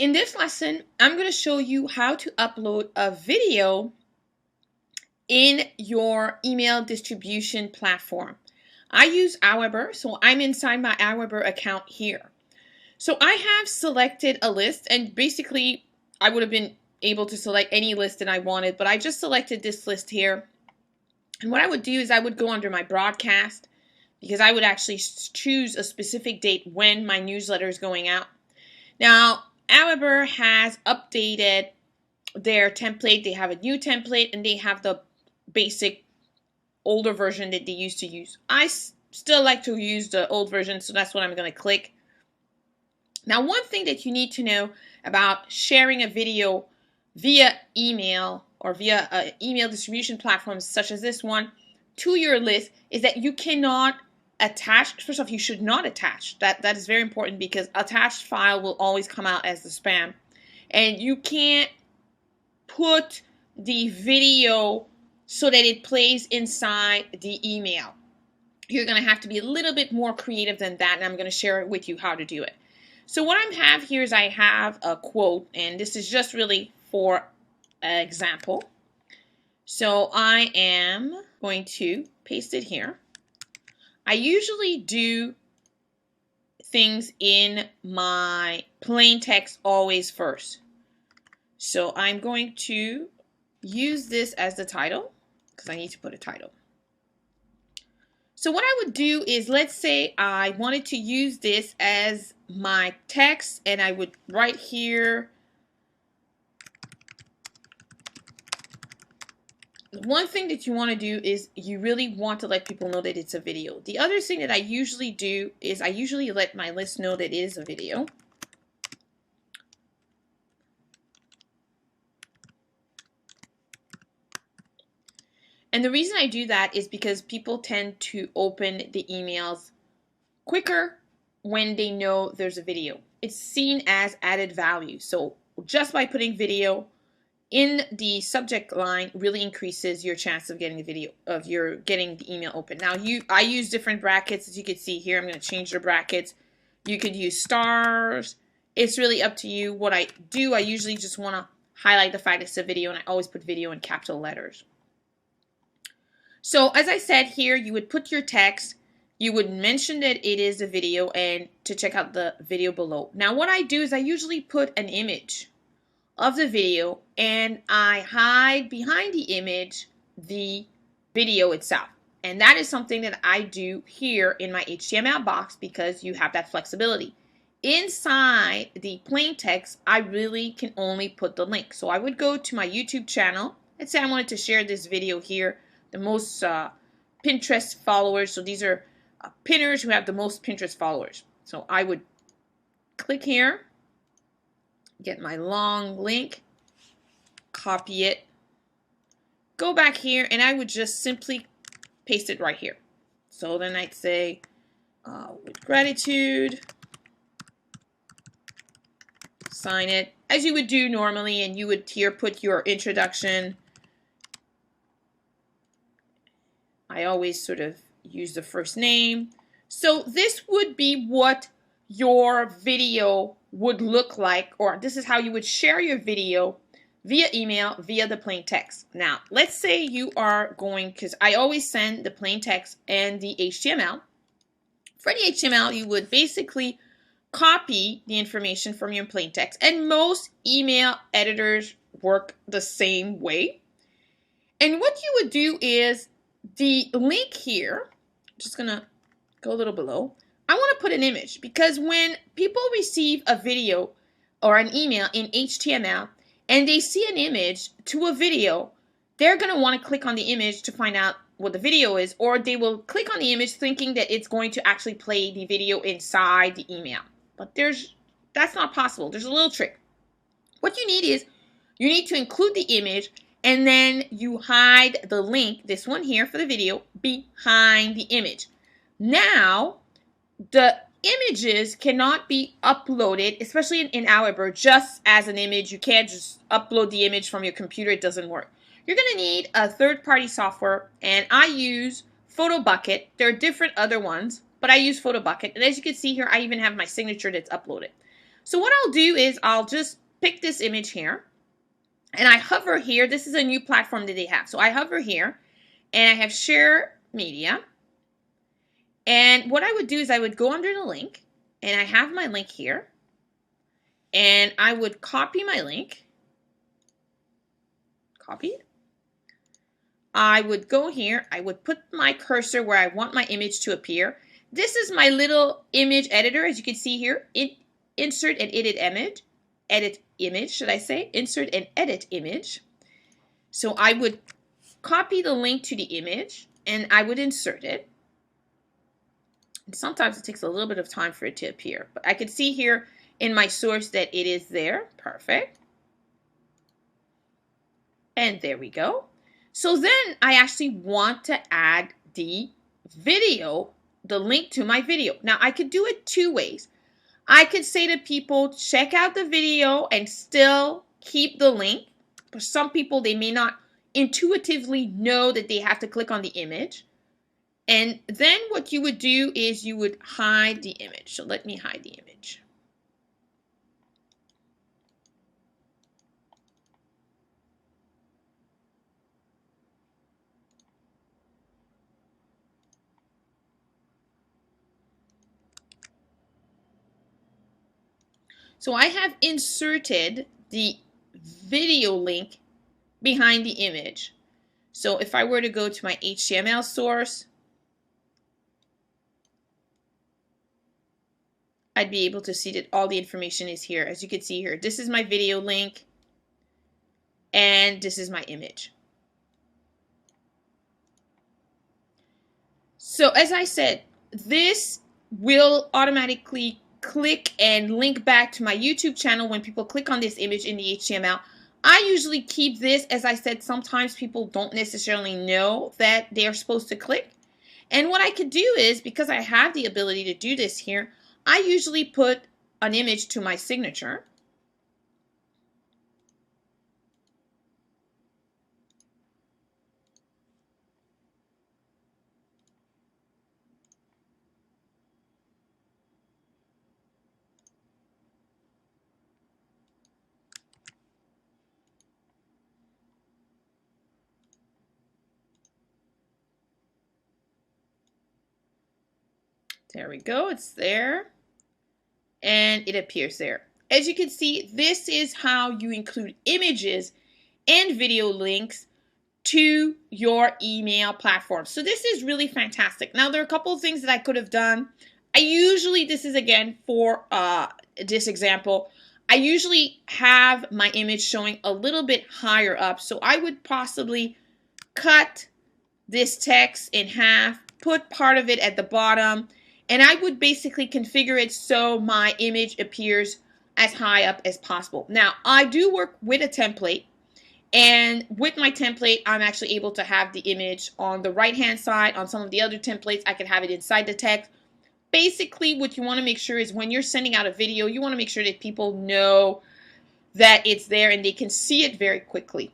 In this lesson, I'm going to show you how to upload a video in your email distribution platform. I use Aweber, so I'm inside my Aweber account here. So I have selected a list, and basically I would have been able to select any list that I wanted, but I just selected this list here. And what I would do is I would go under my broadcast, because I would actually choose a specific date when my newsletter is going out. Now, Aweber has updated their template. They have a new template, and they have the basic older version that they used to use. I still like to use the old version, so that's what I'm going to click. Now, one thing that you need to know about sharing a video via email or via email distribution platforms such as this one to your list is that you cannot attach. First off, you should not attach. That is very important, because attached file will always come out as the spam. And you can't put the video so that it plays inside the email. You're going to have to be a little bit more creative than that, and I'm going to share with you how to do it. So what I have here is I have a quote, and this is just really for an example. So I am going to paste it here. I usually do things in my plain text always first. So I'm going to use this as the title, because I need to put a title. So what I would do is, let's say I wanted to use this as my text, and I would write here, one thing that you want to do is you really want to let people know that it's a video. The other thing that I usually do is I usually let my list know that it is a video. And the reason I do that is because people tend to open the emails quicker when they know there's a video. It's seen as added value. So just by putting video in the subject line really increases your chance of getting a video, of your getting the email open. Now I use different brackets, as you can see here. I'm going to change the brackets. You could use stars. It's really up to you. What I do, I usually just want to highlight the fact it's a video, and I always put video in capital letters. So as I said here, you would put your text, you would mention that it is a video, and to check out the video below. Now what I do is I usually put an image of the video, and I hide behind the image the video itself. And that is something that I do here in my HTML box, because you have that flexibility. Inside the plain text, I really can only put the link. So I would go to my YouTube channel. Let's say I wanted to share this video here. The most Pinterest followers. So these are pinners who have the most Pinterest followers. So I would click here, get my long link, copy it, go back here, and I would just simply paste it right here. So then I'd say, with gratitude, sign it, as you would do normally, and you would here put your introduction. I always sort of use the first name. So this would be what your video would look like, or this is how you would share your video via email, via the plain text. Now, let's say you are going, because I always send the plain text and the HTML. For the HTML, you would basically copy the information from your plain text, and most email editors work the same way. And what you would do is the link here, I'm just gonna go a little below, I want to put an image, because when people receive a video or an email in HTML and they see an image to a video, they're going to want to click on the image to find out what the video is, or they will click on the image thinking that it's going to actually play the video inside the email. But that's not possible. There's a little trick. What you need is you need to include the image, and then you hide the link, this one here for the video, behind the image. Now, the images cannot be uploaded, especially in Aweber, just as an image. You can't just upload the image from your computer. It doesn't work. You're going to need a third-party software, and I use PhotoBucket. There are different other ones, but I use PhotoBucket. And as you can see here, I even have my signature that's uploaded. So what I'll do is I'll just pick this image here and I hover here. This is a new platform that they have. So I hover here and I have share media. And what I would do is I would go under the link and I have my link here and I would copy my link. Copy. I would go here. I would put my cursor where I want my image to appear. This is my little image editor, as you can see here. Insert and edit image. Edit image, should I say? Insert and edit image. So I would copy the link to the image and I would insert it. And sometimes it takes a little bit of time for it to appear, but I can see here in my source that it is there. Perfect. And there we go. So then I actually want to add the video, the link to my video. Now I could do it two ways. I could say to people, check out the video and still keep the link. For some people, they may not intuitively know that they have to click on the image. And then what you would do is you would hide the image. So let me hide the image. So I have inserted the video link behind the image. So if I were to go to my HTML source, I'd be able to see that all the information is here. As you can see here, this is my video link and this is my image. So as I said, this will automatically click and link back to my YouTube channel when people click on this image in the HTML. I usually keep this. As I said, sometimes people don't necessarily know that they're supposed to click. And what I could do is, because I have the ability to do this here, I usually put an image to my signature. There we go, it's there, and it appears there. As you can see, this is how you include images and video links to your email platform. So this is really fantastic. Now, there are a couple of things that I could have done. This is again for this example, I usually have my image showing a little bit higher up. So I would possibly cut this text in half, put part of it at the bottom, and I would basically configure it so my image appears as high up as possible. Now, I do work with a template, and with my template, I'm actually able to have the image on the right-hand side. On some of the other templates, I can have it inside the text. Basically, what you want to make sure is when you're sending out a video, you want to make sure that people know that it's there and they can see it very quickly.